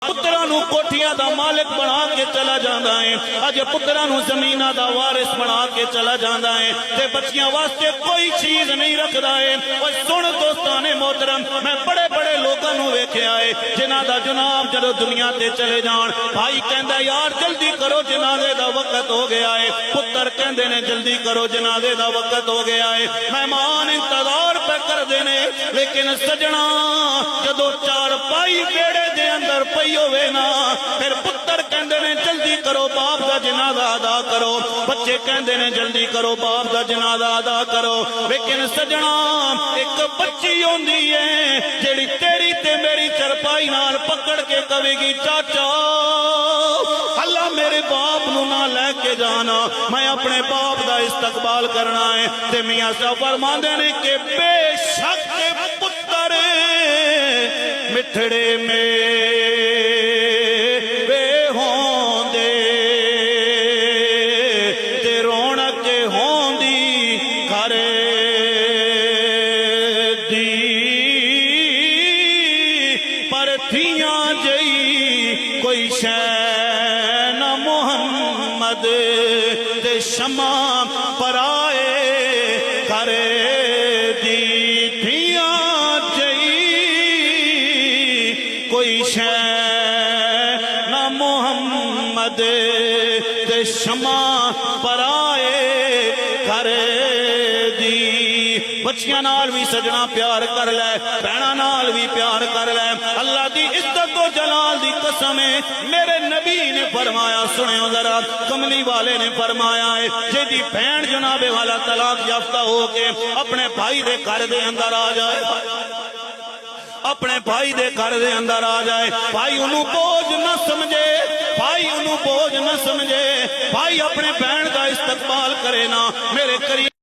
پترانو کوٹھیاں دا مالک بنا کے چلا جاندا ہے، اج پترانو زمیناں دا وارث بنا کے چلا جاندا ہے تے بچیاں واسطے کوئی چیز نہیں رکھدا ہے۔ اوے سن دوستان محترم، میں بڑے بڑے لوکاں نو ویکھیا ہے جنہاں دا جناب جدوں دنیا تے چلے جان بھائی کہندا یار جلدی کرو جنازے دا وقت ہو گیا ہے، پتر کہندے نے جلدی کرو جنازے دا وقت ہو گیا ہے، مہمان انتظار پہ کردے نے، لیکن سجنا جدوں چار پائی بیڑے دے اندر پئی ہوئے نا پھر پتر کہندے نے جلدی کرو باپ دا جنازہ ادا کرو، بچے کہندے نے جلدی کرو باپ دا جنازہ ادا کرو، لیکن سجنا ایک بچی ہوندی ہے جیڑی تیری تے میری چرپائی نال پکڑ کے کہے گی چاچا اللہ میرے باپ نو نہ لے کے جانا، میں اپنے باپ دا استقبال کرنا ہے۔ تے میاں صاحب فرماندے نے کہ بے شک پتر مٹھڑے میں کوئی شے نہ محمد تے شمع پرائے گھر دی تھیاں جئی، کوئی شے نہ محمد تے شمع پرائے گھر دی۔ بچیاں نال بھی سجنا پیار کر لے، بہناں نال بھی پیار کر لے، اللہ دی عزت و جلال دی قسم ہے میرے نبی نے فرمایا، سنو ذرا کملی والے نے فرمایا ہے جیدی بہن جناب والا طلاق یافتہ ہو کے اپنے بھائی دے گھر دے اندر آ جائے، اپنے بھائی دے گھر دے اندر آ جائے، بھائی انہوں بوجھ نہ سمجھے، بھائی انہوں بوجھ نہ سمجھے، بھائی اپنے بہن دا استقبال کرے نا، میرے قریب